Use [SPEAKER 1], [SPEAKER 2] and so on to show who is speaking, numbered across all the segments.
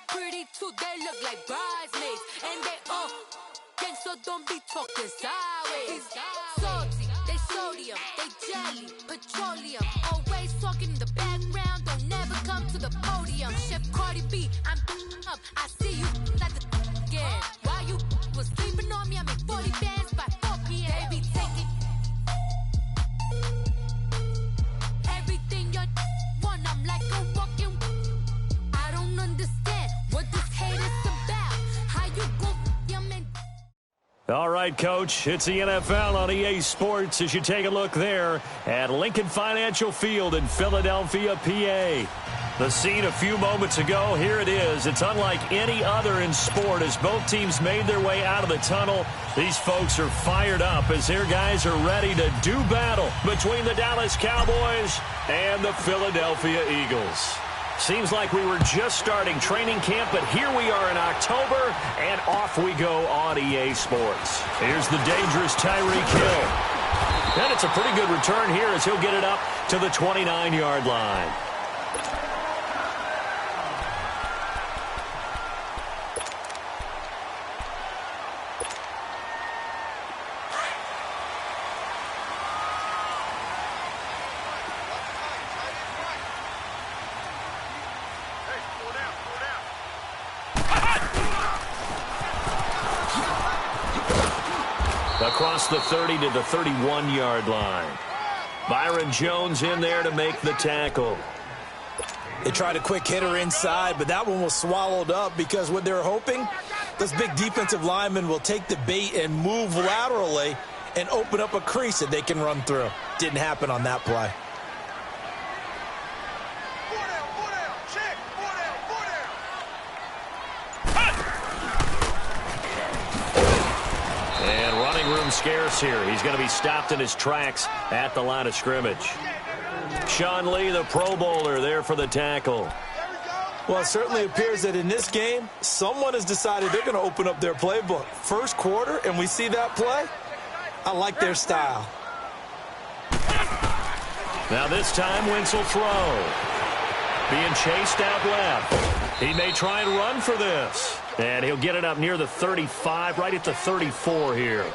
[SPEAKER 1] pretty too, they look like bridesmaids. And they all gang, so don't be talking sideways. Salty, they sodium, they jelly, petroleum. Always talking in the background, don't never come to the podium. Chef Cardi B, I'm up, I see you like the again. While you was sleeping on me, I make 40 bands by 4 p.m. Baby, take it. Everything you want, I'm like a walking. I don't understand what this hate is about. How you go, your man.
[SPEAKER 2] All right, Coach, it's the NFL on EA Sports as you take a look there at Lincoln Financial Field in Philadelphia, PA. The scene a few moments ago, here it is. It's unlike any other in sport as both teams made their way out of the tunnel. These folks are fired up as their guys are ready to do battle between the Dallas Cowboys and the Philadelphia Eagles. Seems like we were just starting training camp, but here we are in October, and off we go on EA Sports. Here's the dangerous Tyreek Hill. And it's a pretty good return here as he'll get it up to the 29-yard line. Across the 30 to the 31-yard line. Byron Jones in there to make the tackle.
[SPEAKER 3] They tried a quick hitter inside, but that one was swallowed up because what they're hoping, this big defensive lineman will take the bait and move laterally and open up a crease that they can run through. Didn't happen on that play.
[SPEAKER 2] Room scarce here. He's going to be stopped in his tracks at the line of scrimmage. Sean Lee, the Pro Bowler, there for the tackle.
[SPEAKER 3] Well, it certainly appears that in this game, someone has decided they're going to open up their playbook. First quarter, and we see that play. I like their style.
[SPEAKER 2] Now this time, Wentz will throw. Being chased out left. He may try and run for this. And he'll get it up near the 35, right at the 34 here.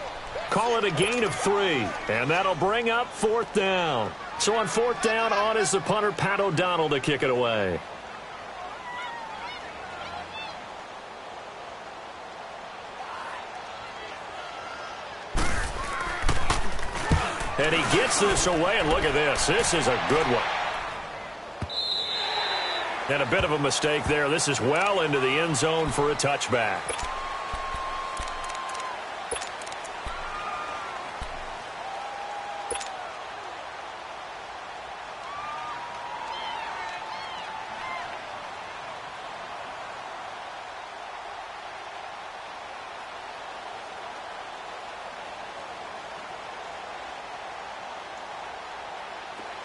[SPEAKER 2] Call it a gain of 3, and that'll bring up 4th down. So on 4th down, on is the punter, Pat O'Donnell, to kick it away. And he gets this away, and look at this. This is a good one. And a bit of a mistake there. This is well into the end zone for a touchback.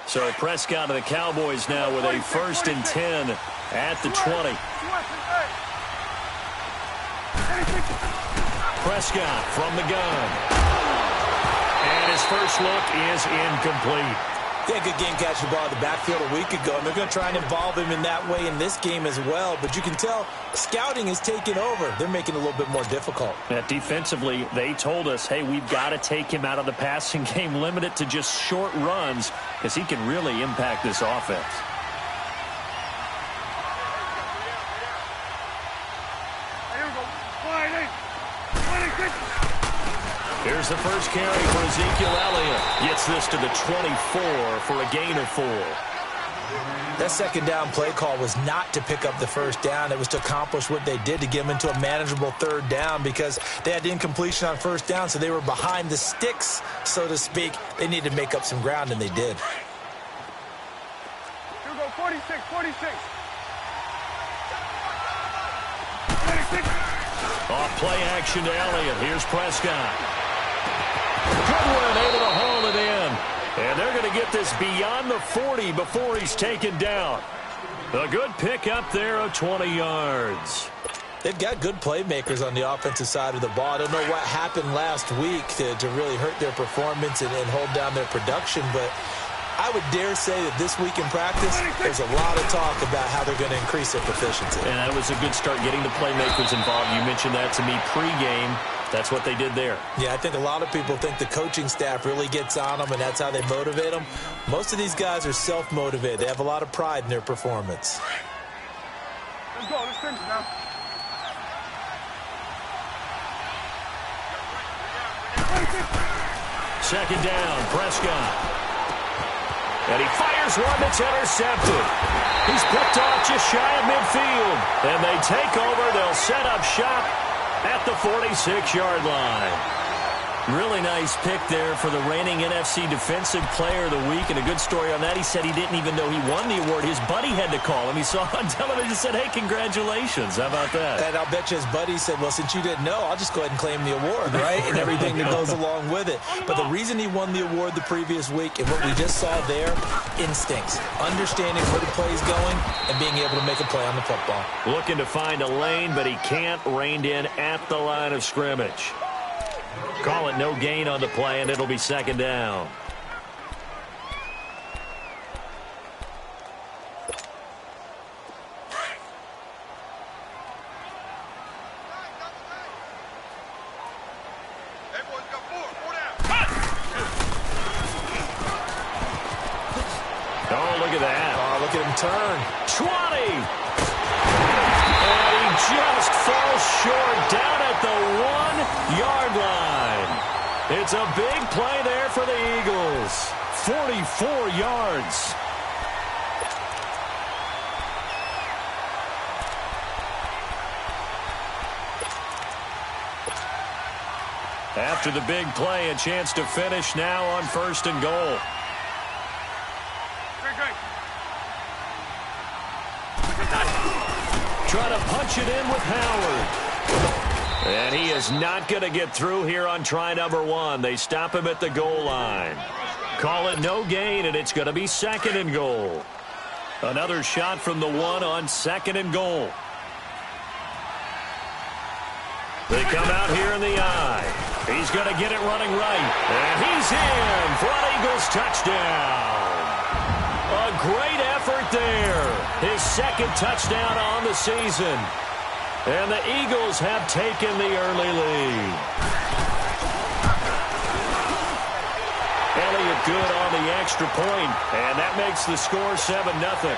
[SPEAKER 2] So Prescott of the Cowboys now with a 1st and 10 at the 20. Prescott from the gun. And his first look is incomplete.
[SPEAKER 3] Yeah, good game catching the ball in the backfield a week ago, and they're going to try and involve him in that way in this game as well. But you can tell scouting is taking over. They're making it a little bit more difficult.
[SPEAKER 2] Defensively, they told us, hey, we've got to take him out of the passing game, limit it to just short runs, because he can really impact this offense. Here's the first carry for Ezekiel Elliott. Gets this to the 24 for a gain of 4.
[SPEAKER 3] That second down play call was not to pick up the first down. It was to accomplish what they did, to get them into a manageable 3rd down, because they had incompletion on 1st down, so they were behind the sticks, so to speak. They needed to make up some ground, and they did.
[SPEAKER 4] Here we go, 46.
[SPEAKER 2] Off play action to Elliott. Here's Prescott. Goodwin able to haul it in. And they're going to get this beyond the 40 before he's taken down. A good pick up there of 20 yards.
[SPEAKER 3] They've got good playmakers on the offensive side of the ball. I don't know what happened last week to really hurt their performance and hold down their production, but I would dare say that this week in practice, there's a lot of talk about how they're going to increase their proficiency.
[SPEAKER 2] And that was a good start getting the playmakers involved. You mentioned that to me pregame. That's what they did there.
[SPEAKER 3] Yeah, I think a lot of people think the coaching staff really gets on them, and that's how they motivate them. Most of these guys are self-motivated. They have a lot of pride in their performance.
[SPEAKER 4] Let's go. Let's finish now.
[SPEAKER 2] Second down, Prescott. And he fires one that's intercepted. He's picked off just shy of midfield. And they take over. They'll set up shop at the 46-yard line. Really nice pick there for the reigning NFC Defensive Player of the Week. And a good story on that. He said he didn't even know he won the award. His buddy had to call him. He saw on television and said, hey, congratulations. How about that?
[SPEAKER 3] And I'll bet you his buddy said, well, since you didn't know, I'll just go ahead and claim the award, right? And everything that goes along with it. But the reason he won the award the previous week and what we just saw there, instincts, understanding where the play is going and being able to make a play on the football.
[SPEAKER 2] Looking to find a lane, but he can't. Reined in at the line of scrimmage. Call it no gain on the play, and it'll be second down. Oh, look at that.
[SPEAKER 3] Oh, look at him turn.
[SPEAKER 2] 20. And he just falls short down at the 1-yard line. It's a big play there for the Eagles. 44 yards. After the big play, a chance to finish now on 1st and goal. Trying to punch it in with Howard. And he is not going to get through here on try number 1. They stop him at the goal line. Call it no gain, and it's going to be 2nd and goal. Another shot from the 1 on 2nd and goal. They come out here in the eye. He's going to get it running right. And he's in for an Eagles touchdown. A great effort there. His 2nd touchdown on the season. And the Eagles have taken the early lead. Elliott good on the extra point, and that makes the score 7-0.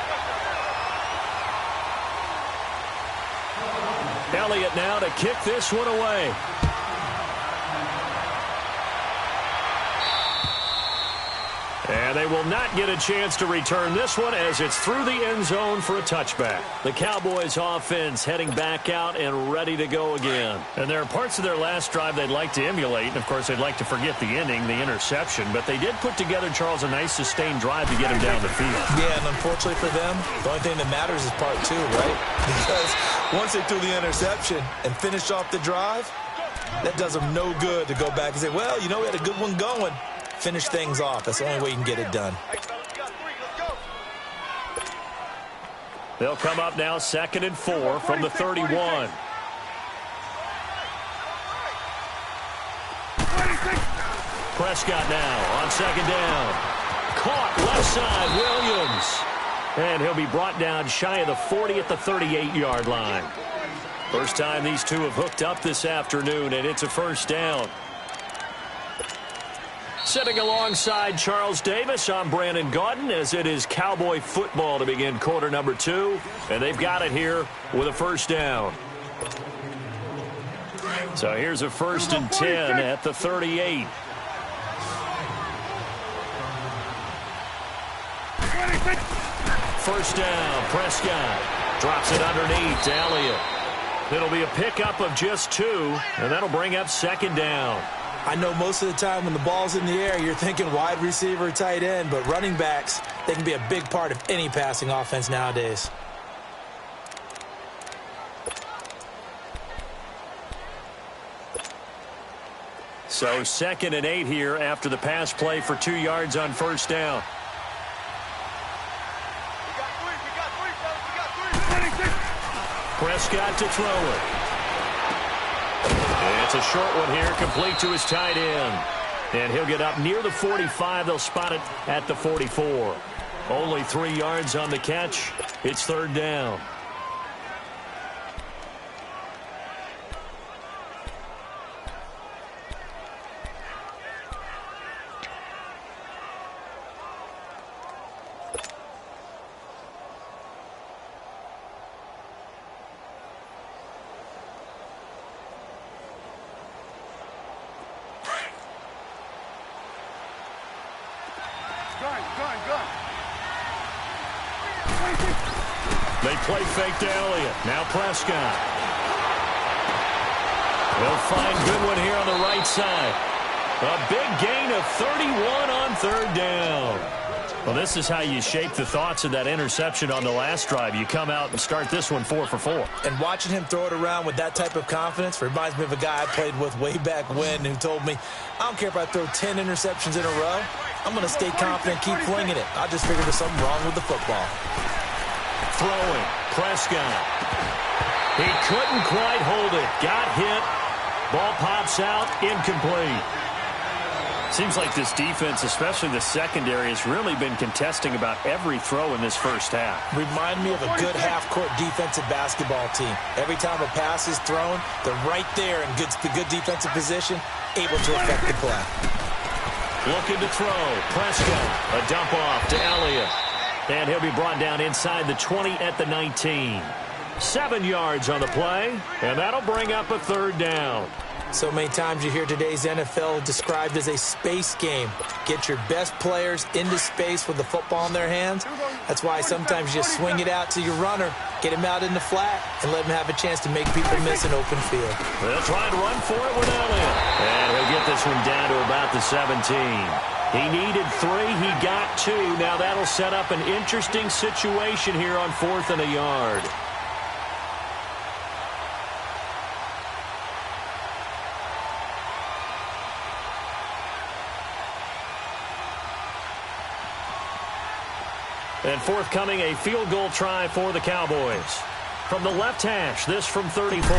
[SPEAKER 2] Elliott now to kick this one away. And they will not get a chance to return this one as it's through the end zone for a touchback. The Cowboys offense heading back out and ready to go again. And there are parts of their last drive they'd like to emulate. And, of course, they'd like to forget the ending, the interception. But they did put together, Charles, a nice sustained drive to get him down the field.
[SPEAKER 3] Yeah, and unfortunately for them, the only thing that matters is part 2, right? Because once they threw the interception and finished off the drive, that does them no good to go back and say, well, you know, we had a good one going. Finish things off. That's the only way you can get it done.
[SPEAKER 2] They'll come up now 2nd and 4 from the 31. Prescott now on 2nd down. Caught left side, Williams. And he'll be brought down shy of the 40 at the 38-yard line. First time these two have hooked up this afternoon, and it's a 1st down. Sitting alongside Charles Davis, I'm Brandon Gaudin as it is Cowboy football to begin quarter number 2. And they've got it here with a 1st down. So here's a 1st and 10 at the 38. First down, Prescott drops it underneath to Elliott. It'll be a pickup of just 2, and that'll bring up 2nd down.
[SPEAKER 3] I know most of the time when the ball's in the air, you're thinking wide receiver, tight end, but running backs, they can be a big part of any passing offense nowadays.
[SPEAKER 2] So 2nd and 8 here after the pass play for 2 yards on 1st down. Prescott to throw it. And it's a short one here, complete to his tight end. And he'll get up near the 45. They'll spot it at the 44. Only 3 yards on the catch. It's third down. They play fake to Elliott. Now Prescott. They'll find Goodwin here on the right side. A big gain of 31 on third down. Well, this is how you shape the thoughts of that interception on the last drive. You come out and start this one 4 for 4.
[SPEAKER 3] And watching him throw it around with that type of confidence reminds me of a guy I played with way back when who told me, I don't care if I throw 10 interceptions in a row. I'm going to stay confident, keep flinging it. I just figured there's something wrong with the football.
[SPEAKER 2] Throwing, Prescott. He couldn't quite hold it. Got hit. Ball pops out, incomplete. Seems like this defense, especially the secondary, has really been contesting about every throw in this first half.
[SPEAKER 3] Remind me of a good half-court defensive basketball team. Every time a pass is thrown, they're right there in good defensive position, able to affect the play.
[SPEAKER 2] Looking to throw. Prescott. A dump off to Elliott. And he'll be brought down inside the 20 at the 19. 7 yards on the play, and that'll bring up a third down.
[SPEAKER 3] So many times you hear today's NFL described as a space game. Get your best players into space with the football in their hands. That's why sometimes you just swing it out to your runner, get him out in the flat, and let him have a chance to make people miss an open field.
[SPEAKER 2] They'll try and run for it with Elliott. And he'll get this one down to about the 17. He needed 3. He got 2. Now that'll set up an interesting situation here on 4th and a yard. And forthcoming, a field goal try for the Cowboys. From the left hash, this from 34.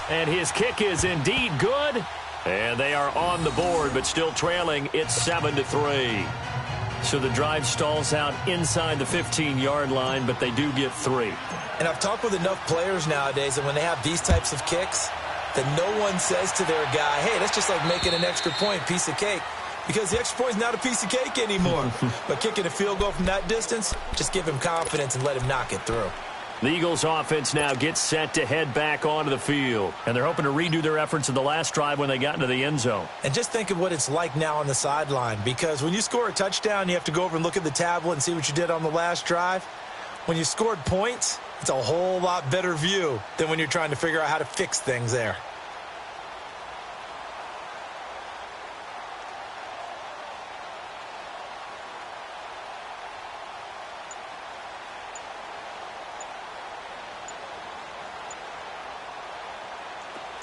[SPEAKER 2] And his kick is indeed good. And they are on the board, but still trailing. It's 7-3. So the drive stalls out inside the 15-yard line, but they do get 3.
[SPEAKER 3] And I've talked with enough players nowadays that when they have these types of kicks, that no one says to their guy, hey, that's just like making an extra point, piece of cake. Because the extra point is not a piece of cake anymore. But kicking a field goal from that distance, just give him confidence and let him knock it through.
[SPEAKER 2] The Eagles offense now gets set to head back onto the field. And they're hoping to redo their efforts in the last drive when they got into the end zone.
[SPEAKER 3] And just think of what it's like now on the sideline. Because when you score a touchdown, you have to go over and look at the tablet and see what you did on the last drive. When you scored points, it's a whole lot better view than when you're trying to figure out how to fix things there.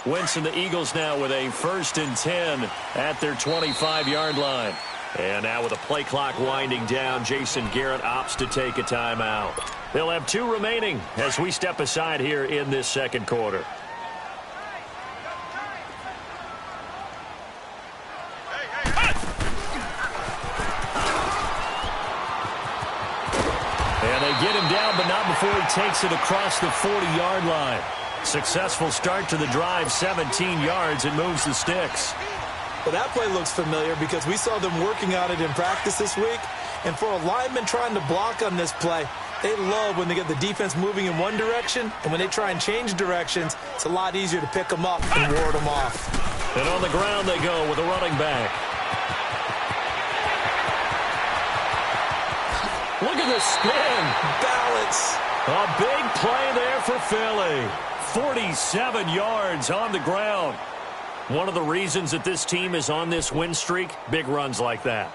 [SPEAKER 2] Wentz and the Eagles now with a 1st and 10 at their 25-yard line. And now with the play clock winding down, Jason Garrett opts to take a timeout. They'll have 2 remaining as we step aside here in this second quarter. And they get him down, but not before he takes it across the 40-yard line. Successful start to the drive, 17 yards, and moves the sticks.
[SPEAKER 3] Well, that play looks familiar because we saw them working on it in practice this week. And for a lineman trying to block on this play, they love when they get the defense moving in one direction. And when they try and change directions, it's a lot easier to pick them up and ward them off.
[SPEAKER 2] And on the ground they go with a running back. Look at the spin.
[SPEAKER 3] Balance.
[SPEAKER 2] A big play there for Philly. 47 yards on the ground. One of the reasons that this team is on this win streak, big runs like that.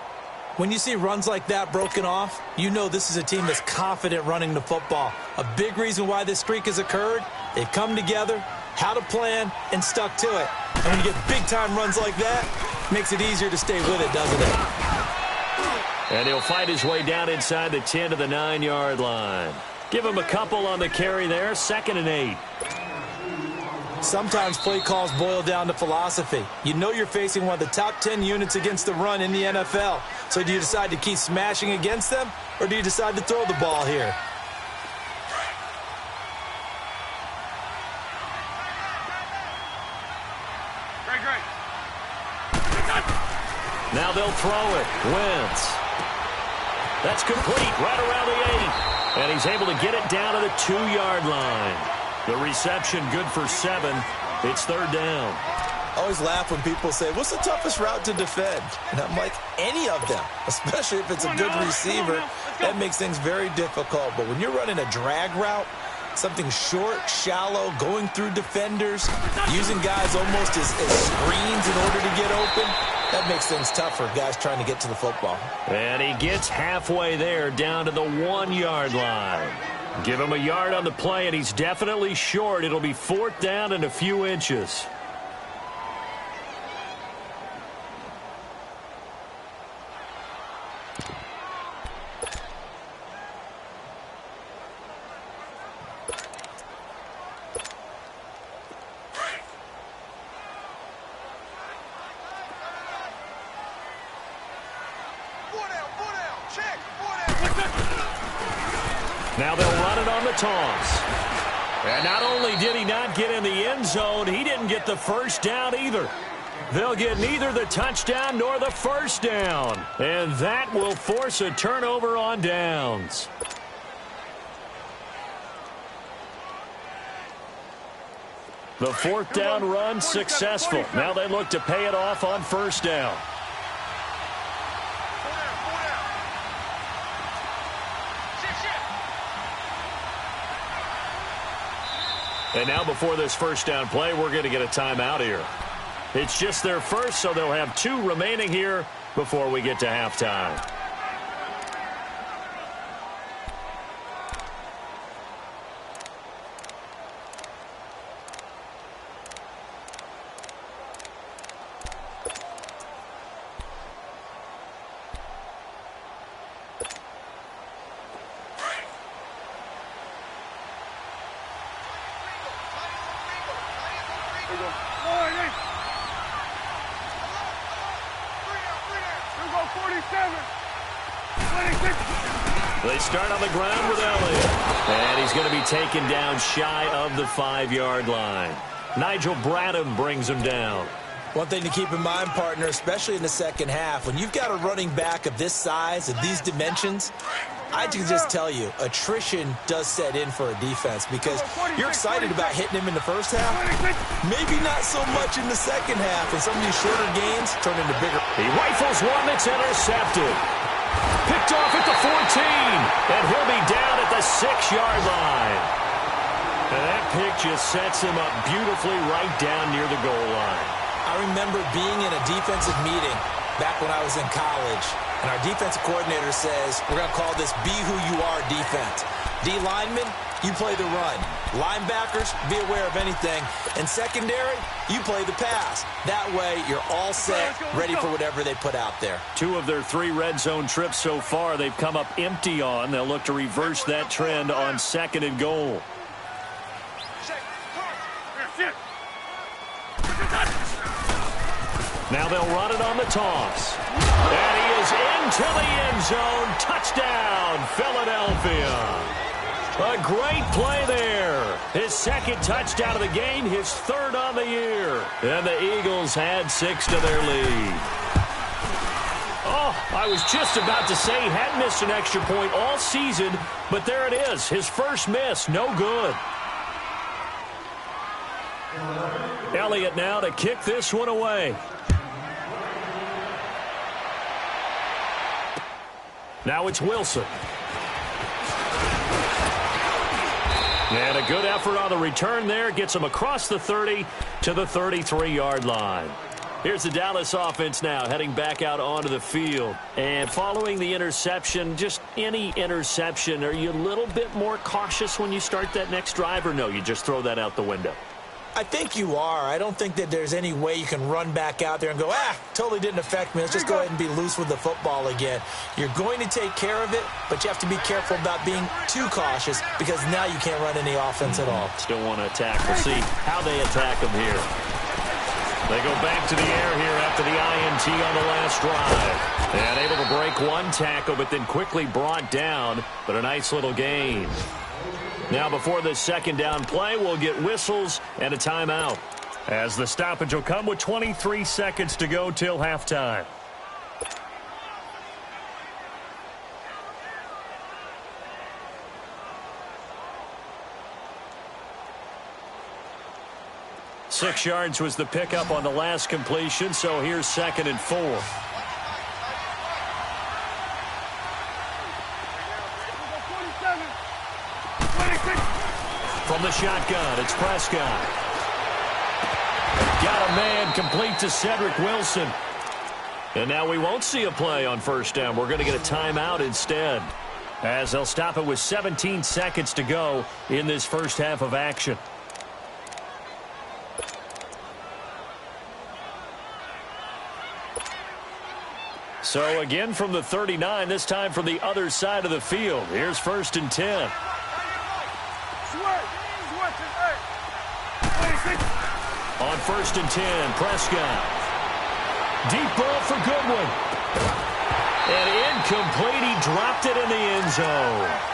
[SPEAKER 3] When you see runs like that broken off, you know this is a team that's confident running the football. A big reason why this streak has occurred, they've come together, had a plan, and stuck to it. And when you get big-time runs like that, it makes it easier to stay with it, doesn't it?
[SPEAKER 2] And he'll fight his way down inside the 10 to the 9-yard line. Give him a couple on the carry there, 2nd and 8.
[SPEAKER 3] Sometimes play calls boil down to philosophy. You know you're facing one of the top 10 units against the run in the NFL. So do you decide to keep smashing against them, or do you decide to throw the ball here?
[SPEAKER 4] Great.
[SPEAKER 2] Now they'll throw it. Wentz. That's complete right around the 8. And he's able to get it down to the 2-yard line. The reception good for 7. It's 3rd down.
[SPEAKER 3] I always laugh when people say, what's the toughest route to defend? And I'm like, any of them, especially if it's a good receiver. That makes things very difficult. But when you're running a drag route, something short, shallow, going through defenders, using guys almost as screens in order to get open, that makes things tough for guys trying to get to the football.
[SPEAKER 2] And he gets halfway there, down to the 1-yard line. Give him a yard on the play, and he's definitely short. It'll be 4th down and a few inches. Now they'll run it on the toss. And not only did he not get in the end zone, he didn't get the first down either. They'll get neither the touchdown nor the first down. And that will force a turnover on downs. The 4th down run successful. Now they look to pay it off on 1st down. And now before this 1st down play, we're going to get a timeout here. It's just their first, so they'll have 2 remaining here before we get to halftime. They start on the ground with Elliott. And he's going to be taken down shy of the 5-yard line. Nigel Bradham brings him down.
[SPEAKER 3] One thing to keep in mind, partner, especially in the second half, when you've got a running back of this size, of these dimensions, I can just tell you, attrition does set in for a defense because you're excited about hitting him in the first half. Maybe not so much in the second half, and some of these shorter gains turn into bigger.
[SPEAKER 2] He rifles one that's intercepted. Picked off at the 14, and he'll be down at the 6-yard line. And that pick just sets him up beautifully right down near the goal line.
[SPEAKER 3] I remember being in a defensive meeting back when I was in college, and our defensive coordinator says, we're going to call this be who you are defense. D linemen, you play the run. Linebackers, be aware of anything. And secondary, you play the pass. That way, you're all set, ready for whatever they put out there.
[SPEAKER 2] 2 of their 3 red zone trips so far, they've come up empty on. They'll look to reverse that trend on 2nd and goal. Now they'll run it on the toss. And he is into the end zone. Touchdown, Philadelphia. A great play there. His 2nd touchdown of the game, his 3rd on the year. And the Eagles had 6 to their lead. Oh, I was just about to say he hadn't missed an extra point all season, but there it is. His first miss, no good. Elliott now to kick this one away. Now it's Wilson. And a good effort on the return there. Gets him across the 30 to the 33-yard line. Here's the Dallas offense now heading back out onto the field. And following the interception, just any interception, are you a little bit more cautious when you start that next drive, or no, you just throw that out the window?
[SPEAKER 3] I think you are. I don't think that there's any way you can run back out there and go, totally didn't affect me. Let's just go ahead and be loose with the football again. You're going to take care of it, but you have to be careful about being too cautious because now you can't run any offense at all.
[SPEAKER 2] Still want to attack. We'll see how they attack them here. They go back to the air here after the INT on the last drive. And able to break one tackle, but then quickly brought down, but a nice little gain. Now before this second down play, we'll get whistles and a timeout, as the stoppage will come with 23 seconds to go till halftime. Six yards was the pickup on the last completion, so here's 2nd and 4. From the shotgun, it's Prescott. Got a man complete to Cedric Wilson. And now we won't see a play on first down. We're going to get a timeout instead, as they'll stop it with 17 seconds to go in this first half of action. So again from the 39, this time from the other side of the field. Here's 1st and 10. On 1st and 10, Prescott. Deep ball for Goodwin. And incomplete. He dropped it in the end zone.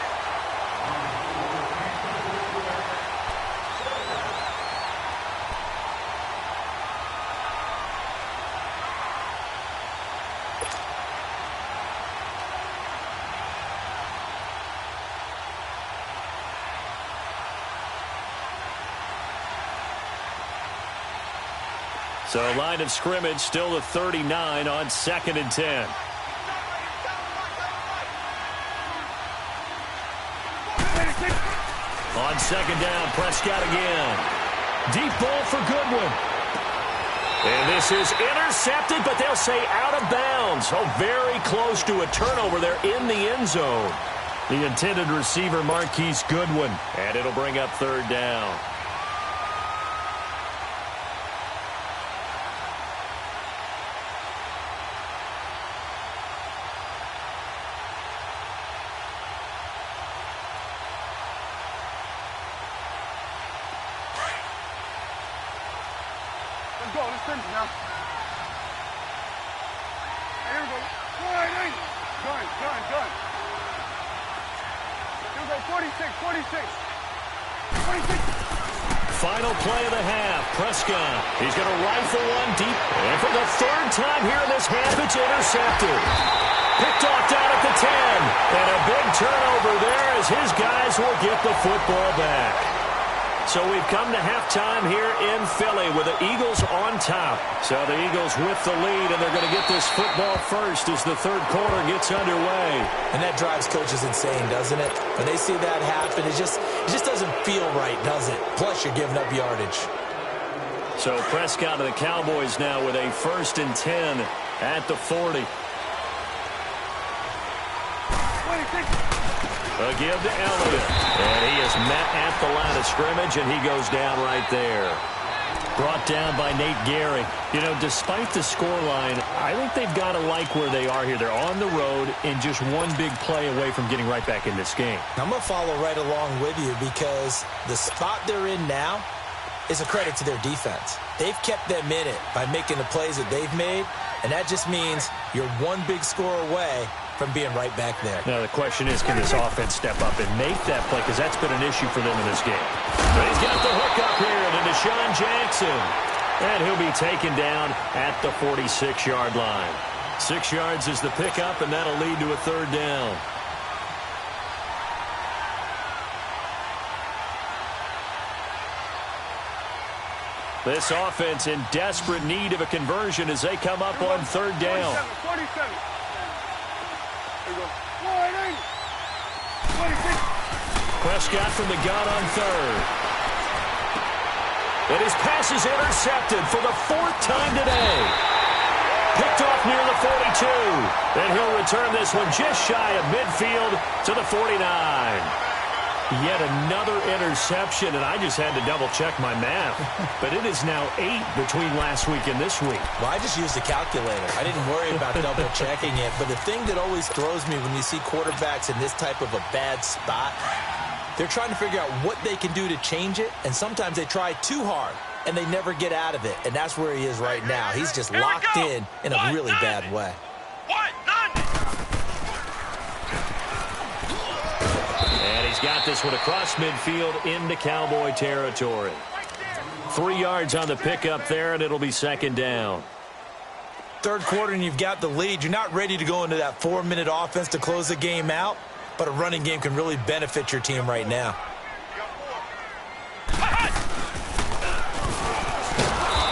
[SPEAKER 2] So line of scrimmage still the 39 on 2nd and 10. On 2nd down, Prescott again. Deep ball for Goodwin. And this is intercepted, but they'll say out of bounds. Oh, very close to a turnover there in the end zone. The intended receiver, Marquise Goodwin. And it'll bring up 3rd down. Final play of the half. Prescott. He's going to rifle one deep. And for the 3rd time here in this half, it's intercepted. Picked off down at the 10. And a big turnover there as his guys will get the football back. So we've come to halftime here in Philly with the Eagles on top. So the Eagles with the lead, and they're going to get this football first as the 3rd quarter gets underway.
[SPEAKER 3] And that drives coaches insane, doesn't it? When they see that happen, it just doesn't feel right, does it? Plus, you're giving up yardage.
[SPEAKER 2] So Prescott and the Cowboys now with a 1st and 10 at the 40. A give to Elliott. And he is met at the line of scrimmage, and he goes down right there. Brought down by Nate Gehring. You know, despite the scoreline, I think they've got to like where they are here. They're on the road and just one big play away from getting right back in this game.
[SPEAKER 3] I'm going to follow right along with you because the spot they're in now is a credit to their defense. They've kept them in it by making the plays that they've made, and that just means you're one big score away from being right back there.
[SPEAKER 2] Now, the question is, can this offense step up and make that play? Because that's been an issue for them in this game. But he's got the hook up here to Deshaun Jackson. And he'll be taken down at the 46-yard line. 6 yards is the pickup, and that'll lead to a 3rd down. This offense in desperate need of a conversion as they come up on 3rd down.
[SPEAKER 4] 47.
[SPEAKER 2] Prescott from the gun on 3rd. And his pass is intercepted for the 4th time today. Picked off near the 42. And he'll return this one just shy of midfield to the 49. Yet another interception, and I just had to double-check my math. But it is now 8 between last week and this week.
[SPEAKER 3] Well, I just used a calculator. I didn't worry about double-checking it. But the thing that always throws me when you see quarterbacks in this type of a bad spot, they're trying to figure out what they can do to change it, and sometimes they try too hard, and they never get out of it. And that's where he is right now. He's just locked in a really bad way.
[SPEAKER 2] And he's got this one across midfield into Cowboy territory. 3 yards on the pickup there, and it'll be second down.
[SPEAKER 3] Third quarter, and you've got the lead. You're not ready to go into that 4-minute offense to close the game out, but a running game can really benefit your team right now.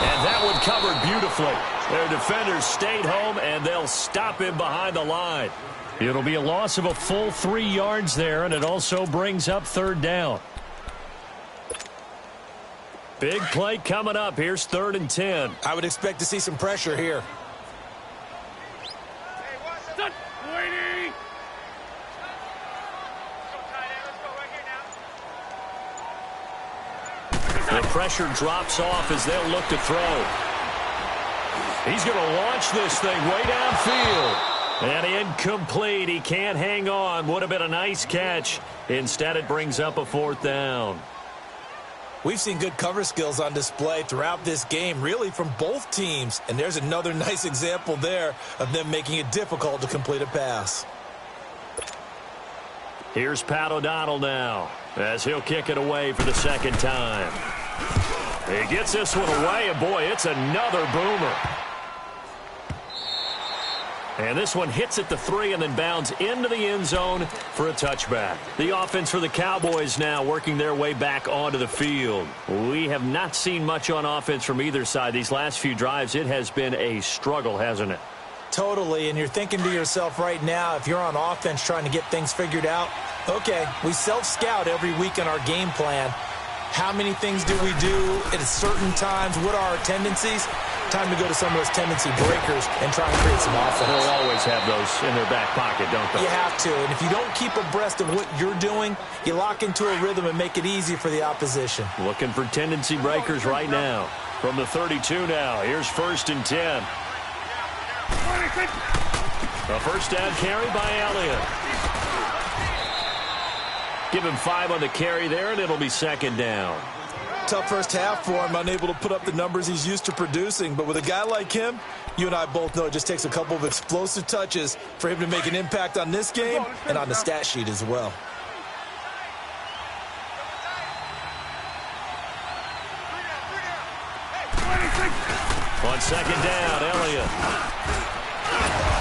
[SPEAKER 2] And that one covered beautifully. Their defenders stayed home, and they'll stop him behind the line. It'll be a loss of a full 3 yards there, and it also brings up third down. Big play coming up. Here's 3rd and 10.
[SPEAKER 3] I would expect to see some pressure here.
[SPEAKER 2] The pressure drops off as they'll look to throw. He's going to launch this thing way downfield. And incomplete. He can't hang on. Would have been a nice catch. Instead, it brings up a 4th down.
[SPEAKER 3] We've seen good cover skills on display throughout this game, really from both teams. And there's another nice example there of them making it difficult to complete a pass.
[SPEAKER 2] Here's Pat O'Donnell now as he'll kick it away for the second time. He gets this one away, and boy, it's another boomer. And this one hits at the 3 and then bounds into the end zone for a touchback. The offense for the Cowboys now working their way back onto the field. We have not seen much on offense from either side. These last few drives, it has been a struggle, hasn't it?
[SPEAKER 3] Totally, and you're thinking to yourself right now, if you're on offense trying to get things figured out, okay, we self-scout every week in our game plan. How many things do we do at certain times? What are our tendencies? Time to go to some of those tendency breakers and try and create some offense.
[SPEAKER 2] They'll always have those in their back pocket, don't they?
[SPEAKER 3] You have to, and if you don't keep abreast of what you're doing, you lock into a rhythm and make it easy for the opposition.
[SPEAKER 2] Looking for tendency breakers right now. From the 32 now, here's 1st and 10. A first down carry by Elliott. Give him 5 on the carry there, and it'll be second down.
[SPEAKER 3] Tough first half for him, unable to put up the numbers he's used to producing. But with a guy like him, you and I both know it just takes a couple of explosive touches for him to make an impact on this game and on the stat sheet as well.
[SPEAKER 2] On second down, Elliott.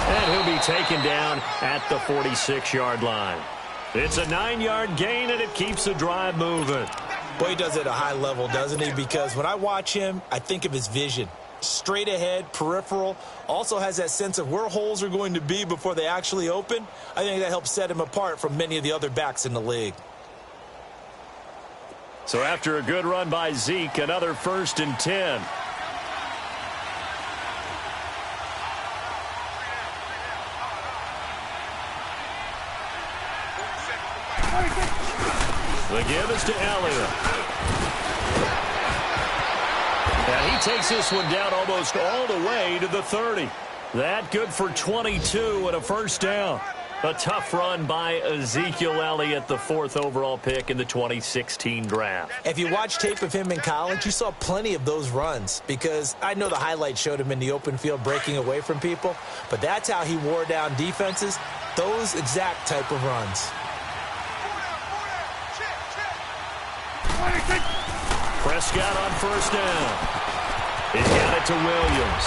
[SPEAKER 2] And he'll be taken down at the 46-yard line. It's a 9-yard gain, and it keeps the drive moving.
[SPEAKER 3] Boy, he does it at a high level, doesn't he? Because when I watch him, I think of his vision. Straight ahead, peripheral, also has that sense of where holes are going to be before they actually open. I think that helps set him apart from many of the other backs in the league.
[SPEAKER 2] So after a good run by Zeke, another 1st and 10. The give is to Elliott. And he takes this one down almost all the way to the 30. That good for 22 and a first down. A tough run by Ezekiel Elliott, the 4th overall pick in the 2016 draft.
[SPEAKER 3] If you watch tape of him in college, you saw plenty of those runs because I know the highlights showed him in the open field breaking away from people, but that's how he wore down defenses, those exact type of runs.
[SPEAKER 2] Prescott on first down. He's got it to Williams.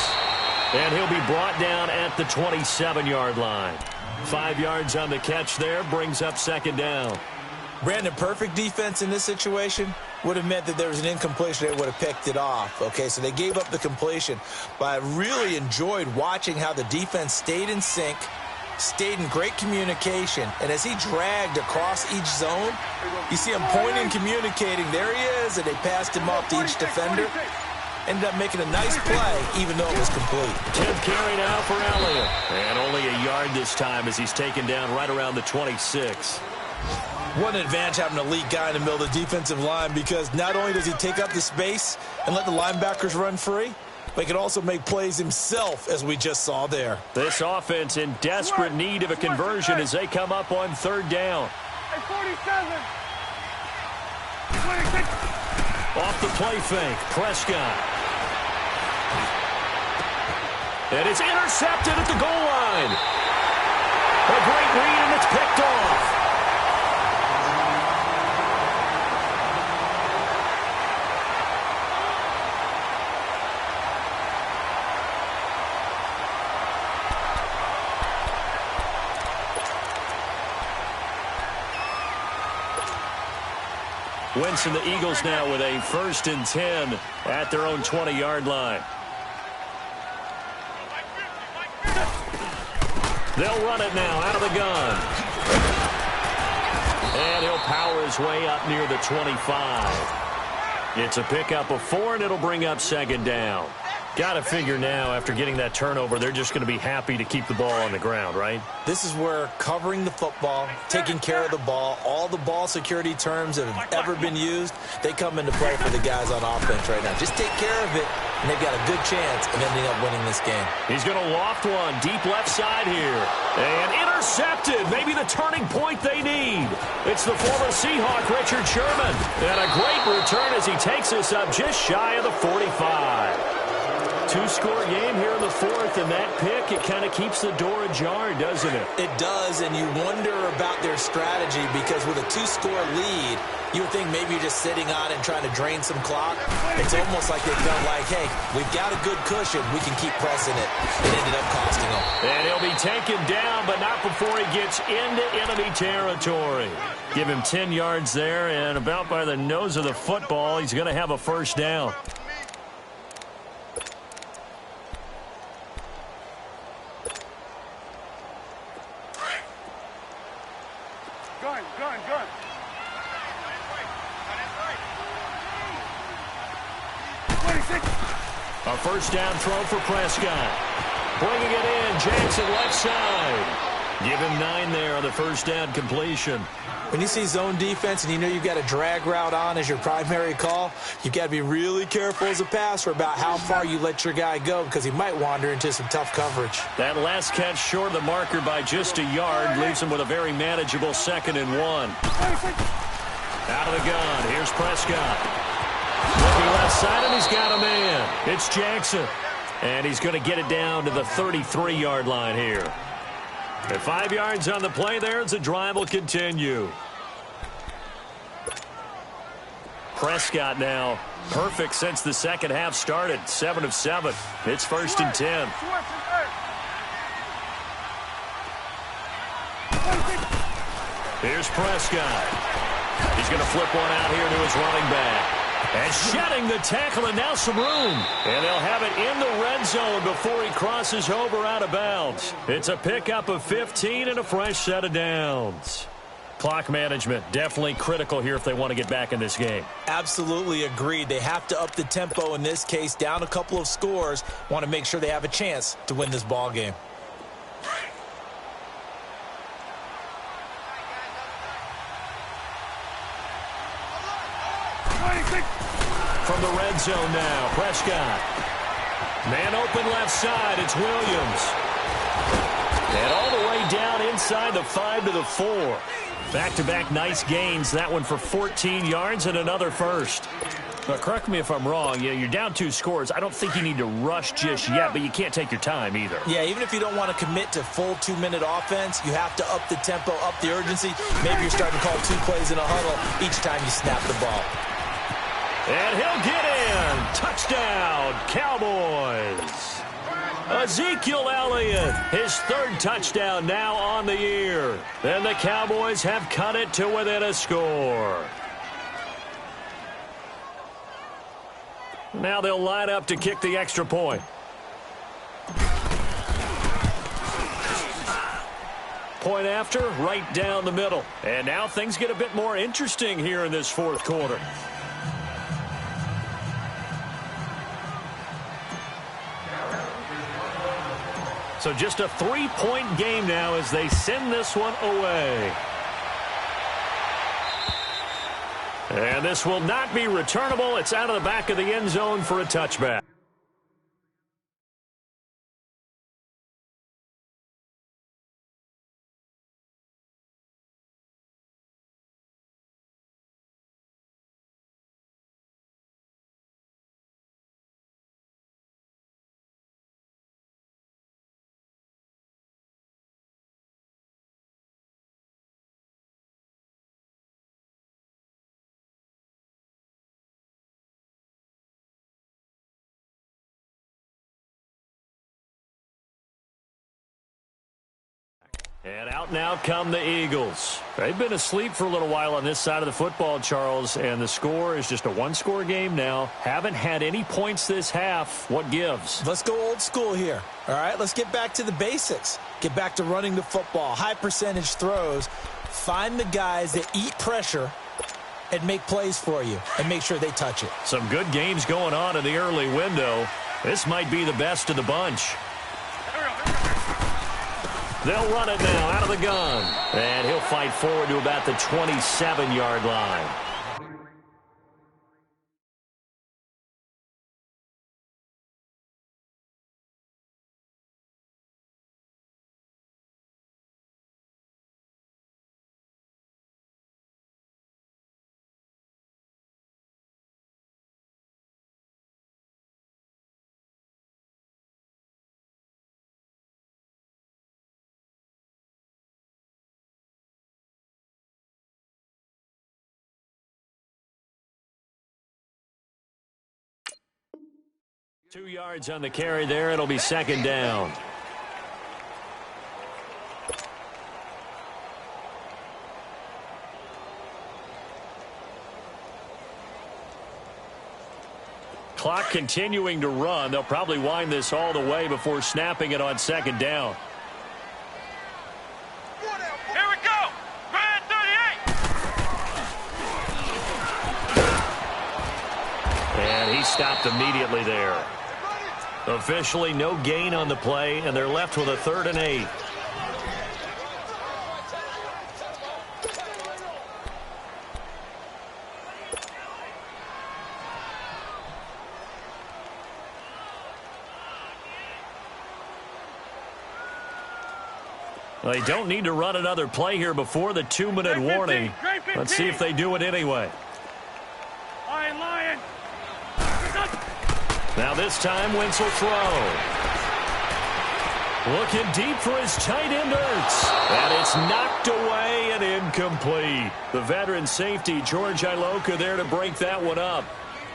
[SPEAKER 2] And he'll be brought down at the 27-yard line. 5 yards on the catch there, brings up second down.
[SPEAKER 3] Brandon, perfect defense in this situation would have meant that there was an incompletion that would have picked it off. Okay, so they gave up the completion. But I really enjoyed watching how the defense stayed in sync, stayed in great communication, and as he dragged across each zone, you see him pointing, communicating. There he is, and they passed him off to each defender. Ended up making a nice play, even though it was complete.
[SPEAKER 2] 10th carry now for Elliott. And only a yard this time as he's taken down right around the 26.
[SPEAKER 3] What an advantage having an elite guy in the middle of the defensive line, because not only does he take up the space and let the linebackers run free, but he can also make plays himself, as we just saw there.
[SPEAKER 2] This offense in desperate need of a conversion as they come up on third down.
[SPEAKER 4] 47.
[SPEAKER 2] Off the play fake, Prescott. And it's intercepted at the goal line. A great read, and it's picked off. Winston, the Eagles now with a 1st and 10 at their own 20-yard line. They'll run it now out of the gun. And he'll power his way up near the 25. It's a pickup of 4, and it'll bring up 2nd down. Got to figure now, after getting that turnover, they're just going to be happy to keep the ball on the ground, right?
[SPEAKER 3] This is where covering the football, taking care of the ball, all the ball security terms that have ever been used, they come into play for the guys on offense right now. Just take care of it, and they've got a good chance of ending up winning this game.
[SPEAKER 2] He's going to loft one deep left side here. And intercepted. Maybe the turning point they need. It's the former Seahawk, Richard Sherman. And a great return as he takes us up just shy of the 45. 2-score game here in the 4th, and that pick, it kind of keeps the door ajar, doesn't it?
[SPEAKER 3] It does, and you wonder about their strategy, because with a 2-score lead, you would think maybe you're just sitting on it and trying to drain some clock. It's almost like they felt like, hey, we've got a good cushion. We can keep pressing it. It ended up costing them.
[SPEAKER 2] And he'll be taken down, but not before he gets into enemy territory. Give him 10 yards there, and about by the nose of the football, he's going to have a 1st down.
[SPEAKER 4] Gun.
[SPEAKER 2] A 1st down throw for Prescott. Bringing it in, Jackson left side. Give him 9 there on the 1st down completion.
[SPEAKER 3] When you see zone defense and you know you've got a drag route on as your primary call, you've got to be really careful as a passer about how far you let your guy go, because he might wander into some tough coverage.
[SPEAKER 2] That last catch short of the marker by just a yard leaves him with a very manageable 2nd and 1. Out of the gun, here's Prescott. Looking left side, and he's got a man. It's Jackson. And he's going to get it down to the 33-yard line here. At 5 yards on the play there, as the drive will continue. Prescott now perfect since the second half started. 7 of 7. It's 1st and 10. Here's Prescott. He's going to flip one out here to his running back. And shedding the tackle, and now some room. And they'll have it in the red zone before he crosses over out of bounds. It's a pickup of 15 and a fresh set of downs. Clock management, definitely critical here if they want to get back in this game.
[SPEAKER 3] Absolutely agreed. They have to up the tempo in this case, down a couple of scores. Want to make sure they have a chance to win this ball game.
[SPEAKER 2] From the red zone now, Prescott. Man open left side, it's Williams. And all the way down inside the 5 to the 4. Back-to-back nice gains, that one for 14 yards and another 1st. But correct me if I'm wrong, you're down 2 scores. I don't think you need to rush just yet, but you can't take your time either.
[SPEAKER 3] Yeah, even if you don't want to commit to full 2-minute offense, you have to up the tempo, up the urgency. Maybe you're starting to call 2 plays in a huddle each time you snap the ball.
[SPEAKER 2] And he'll get in. Touchdown, Cowboys. Ezekiel Elliott, his 3rd touchdown now on the year. And the Cowboys have cut it to within a score. Now they'll line up to kick the extra point. Point after, right down the middle. And now things get a bit more interesting here in this 4th quarter. So just a 3-point game now as they send this one away. And this will not be returnable. It's out of the back of the end zone for a touchback. And out now come the Eagles. They've been asleep for a little while on this side of the football, Charles, and the score is just a one-score game now. Haven't had any points this half. What gives?
[SPEAKER 3] Let's go old school here. All right, let's get back to the basics. Get back to running the football, high percentage throws. Find the guys that eat pressure and make plays for you and make sure they touch it.
[SPEAKER 2] Some good games going on in the early window. This might be the best of the bunch. They'll run it now out of the gun. And he'll fight forward to about the 27-yard line. Two yards on the carry there. It'll be second down. Clock continuing to run. They'll probably wind this all the way before snapping it on second down.
[SPEAKER 4] Here we go! Grand 38!
[SPEAKER 2] And he stopped immediately there. Officially no gain on the play, and they're left with a 3rd and 8. They don't need to run another play here before the 2-minute warning. Let's see if they do it anyway.
[SPEAKER 4] Lion!
[SPEAKER 2] Now this time, Wentz will throw. Looking deep for his tight end, Ertz. And it's knocked away and incomplete. The veteran safety, George Iloka, there to break that one up.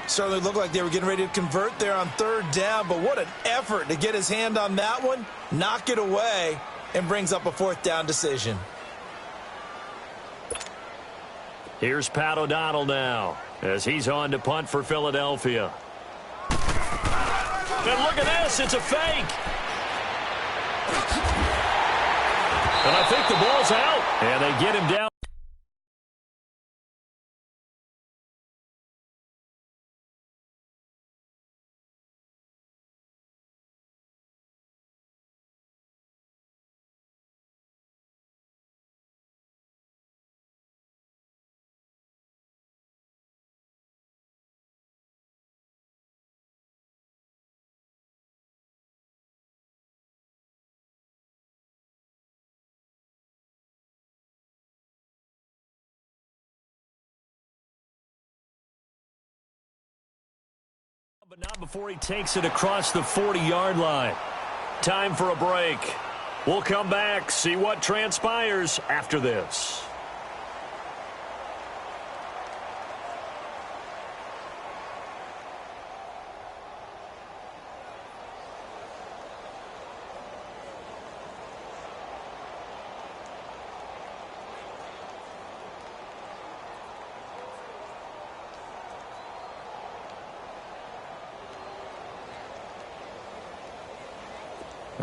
[SPEAKER 3] Certainly looked like they were getting ready to convert there on 3rd down, but what an effort to get his hand on that one, knock it away, and brings up a 4th down decision.
[SPEAKER 2] Here's Pat O'Donnell now as he's on to punt for Philadelphia. And look at this, it's a fake. And I think the ball's out. And they get him down. But not before he takes it across the 40-yard line. Time for a break. We'll come back, see what transpires after this.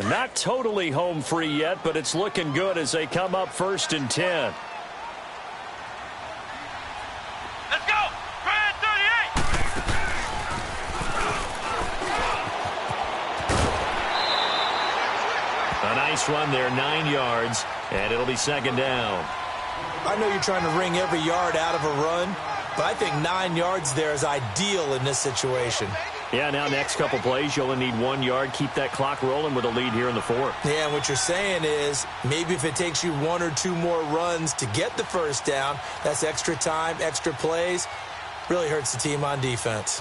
[SPEAKER 2] Not totally home free yet, but it's looking good as they come up 1st and 10.
[SPEAKER 4] Let's go! Grand 38!
[SPEAKER 2] A nice run there, 9 yards, and it'll be second down.
[SPEAKER 3] I know you're trying to wring every yard out of a run, But I think 9 yards there is ideal in this situation.
[SPEAKER 2] Yeah, now next couple plays, you only need 1 yard. Keep that clock rolling with a lead here in the fourth.
[SPEAKER 3] Yeah, and what you're saying is maybe if it takes you 1 or 2 more runs to get the first down, that's extra time, extra plays. Really hurts the team on defense.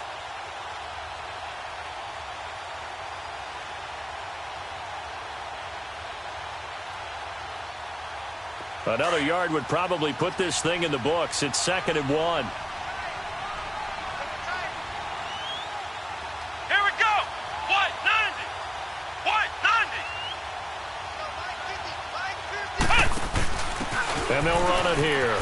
[SPEAKER 2] Another yard would probably put this thing in the books. It's 2nd and 1.
[SPEAKER 4] Here we go. White 90. White 90.
[SPEAKER 2] And they'll run it here.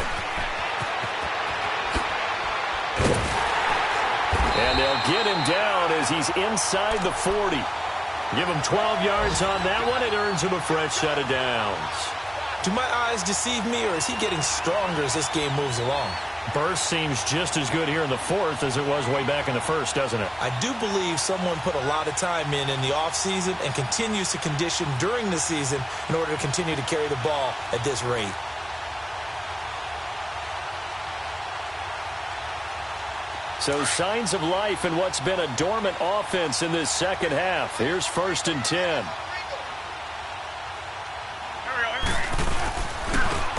[SPEAKER 2] And they'll get him down as he's inside the 40. Give him 12 yards on that one. It earns him a fresh set of downs.
[SPEAKER 3] Do my eyes deceive me, or is he getting stronger as this game moves along?
[SPEAKER 2] Burst seems just as good here in the fourth as it was way back in the first, doesn't it?
[SPEAKER 3] I do believe someone put a lot of time in the offseason and continues to condition during the season in order to continue to carry the ball at this rate.
[SPEAKER 2] So signs of life in what's been a dormant offense in this second half. Here's 1st and 10.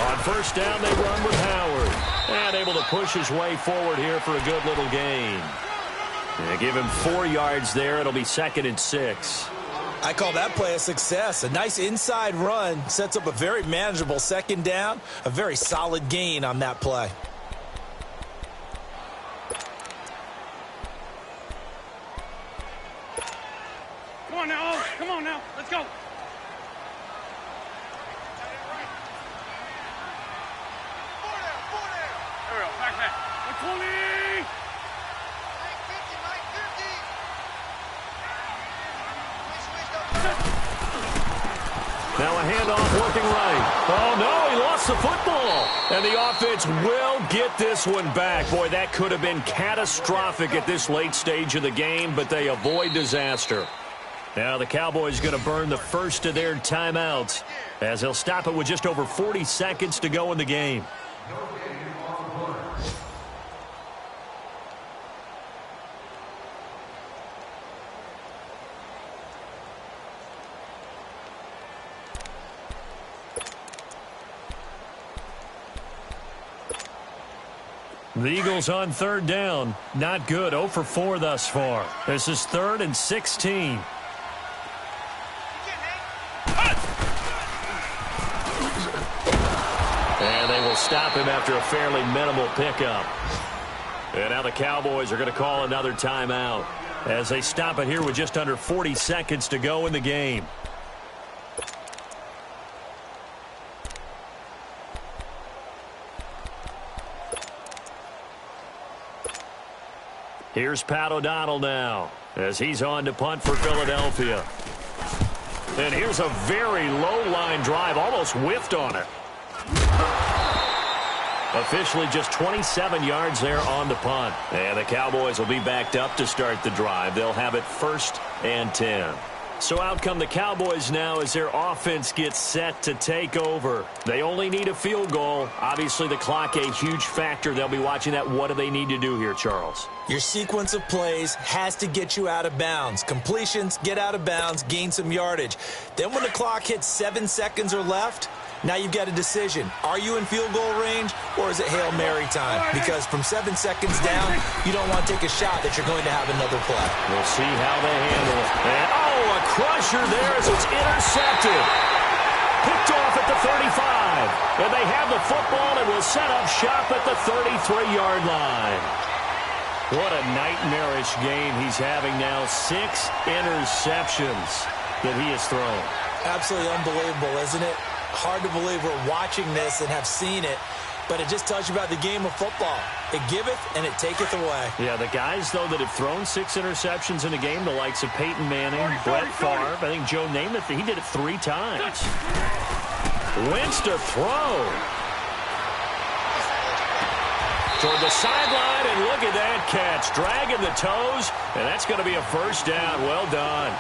[SPEAKER 2] On first down, they run with Howard. And able to push his way forward here for a good little gain. They give him 4 yards there. It'll be 2nd and 6.
[SPEAKER 3] I call that play a success. A nice inside run sets up a very manageable 2nd down. A very solid gain on that play.
[SPEAKER 4] Come on now. Come on now. Let's go. Back there. 120.
[SPEAKER 2] Now a handoff working right. Oh, no, he lost the football. And the offense will get this one back. Boy, that could have been catastrophic at this late stage of the game, but they avoid disaster. Now the Cowboys going to burn the first of their timeouts as they'll stop it with just over 40 seconds to go in the game. The Eagles on 3rd down. Not good. 0 for 4 thus far. This is 3rd and 16. And they will stop him after a fairly minimal pickup. And now the Cowboys are going to call another timeout as they stop it here with just under 40 seconds to go in the game. Here's Pat O'Donnell now as he's on to punt for Philadelphia. And here's a very low-line drive, almost whiffed on it. Officially just 27 yards there on the punt. And the Cowboys will be backed up to start the drive. They'll have it 1st and 10. So out come the Cowboys now as their offense gets set to take over. They only need a field goal. Obviously, the clock a huge factor. They'll be watching that. What do they need to do here, Charles?
[SPEAKER 3] Your sequence of plays has to get you out of bounds. Completions, get out of bounds, gain some yardage. Then when the clock hits 7 seconds or left, now you've got a decision. Are you in field goal range or is it Hail Mary time? Because from 7 seconds down, you don't want to take a shot that you're going to have another play.
[SPEAKER 2] We'll see how they handle it. And, oh, a crusher there as it's intercepted. Picked off at the 35. And they have the football and will set up shop at the 33-yard line. What a nightmarish game he's having now. 6 interceptions that he has thrown.
[SPEAKER 3] Absolutely unbelievable, isn't it? Hard to believe we're watching this and have seen it, but it just tells you about the game of football. It giveth and it taketh away.
[SPEAKER 2] Yeah, the guys, though, that have thrown 6 interceptions in a game, the likes of Peyton Manning, Brett Favre, I think Joe Namath, he did it 3 times. Wentz to throw. Toward the sideline, and look at that catch. Dragging the toes, and that's going to be a first down. Well done.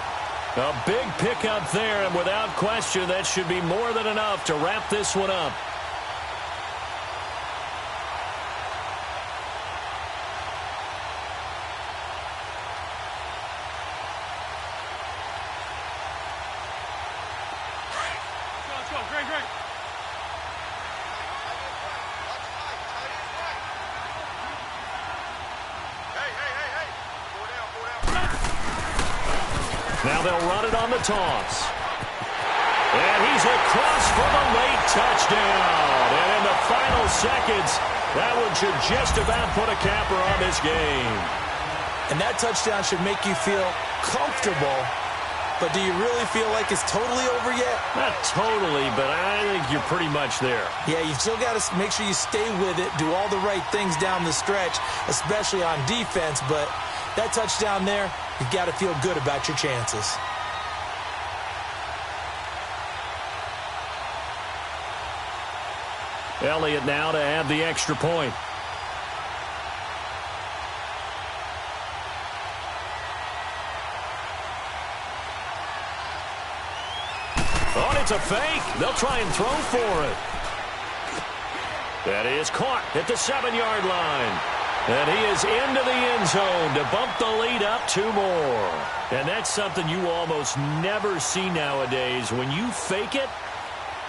[SPEAKER 2] A big pickup there, and without question, that should be more than enough to wrap this one up.
[SPEAKER 4] Great, great.
[SPEAKER 2] Now they'll run it on the toss. And he's across for the late touchdown. And in the final seconds, that one should just about put a capper on this game.
[SPEAKER 3] And that touchdown should make you feel comfortable. But do you really feel like it's totally over yet?
[SPEAKER 2] Not totally, but I think you're pretty much there.
[SPEAKER 3] Yeah, you've still got to make sure you stay with it, do all the right things down the stretch, especially on defense. But that touchdown there, you've got to feel good about your chances.
[SPEAKER 2] Elliott now to add the extra point. Oh, it's a fake. They'll try and throw for it. That is caught at the 7-yard line. And he is into the end zone to bump the lead up 2 more. And that's something you almost never see nowadays. When you fake it,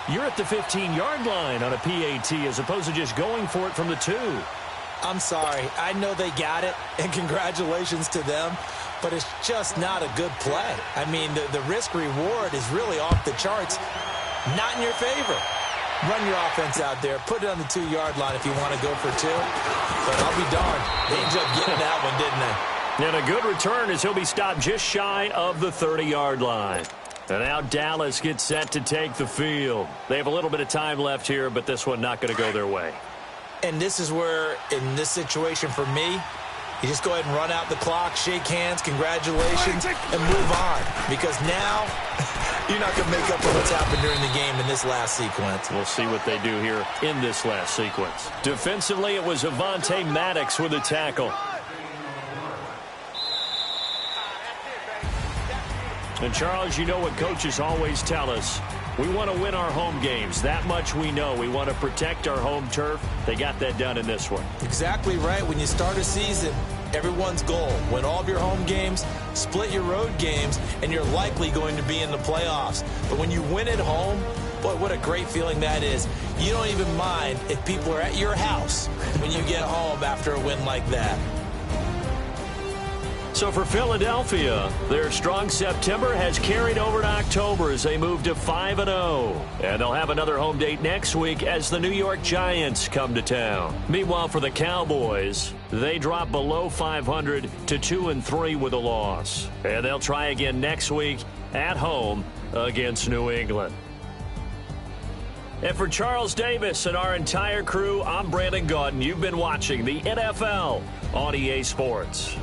[SPEAKER 2] you're at the 15-yard line on a PAT as opposed to just going for it from the 2.
[SPEAKER 3] I'm sorry. I know they got it, and congratulations to them, but it's just not a good play. I mean, the risk-reward is really off the charts, not in your favor. Run your offense out there. Put it on the 2-yard line if you want to go for 2. But I'll be darned. They ended up getting that one, didn't they?
[SPEAKER 2] And a good return as he'll be stopped just shy of the 30-yard line. And now Dallas gets set to take the field. They have a little bit of time left here, but this one not going to go their way.
[SPEAKER 3] And this is where, in this situation for me, you just go ahead and run out the clock, shake hands, congratulations, and move on. Because now, you're not going to make up for what's happened during the game in this last sequence.
[SPEAKER 2] We'll see what they do here in this last sequence. Defensively, it was Avonte Maddox with a tackle. And, Charles, you know what coaches always tell us. We want to win our home games. That much we know. We want to protect our home turf. They got that done in this one.
[SPEAKER 3] Exactly right. When you start a season, everyone's goal, win all of your home games, split your road games, and you're likely going to be in the playoffs. But when you win at home, boy, what a great feeling that is. You don't even mind if people are at your house when you get home after a win like that.
[SPEAKER 2] So for Philadelphia, their strong September has carried over to October as they move to 5-0. And they'll have another home date next week as the New York Giants come to town. Meanwhile, for the Cowboys, they drop below 500 to 2-3 with a loss. And they'll try again next week at home against New England. And for Charles Davis and our entire crew, I'm Brandon Gaudin. You've been watching the NFL on EA Sports.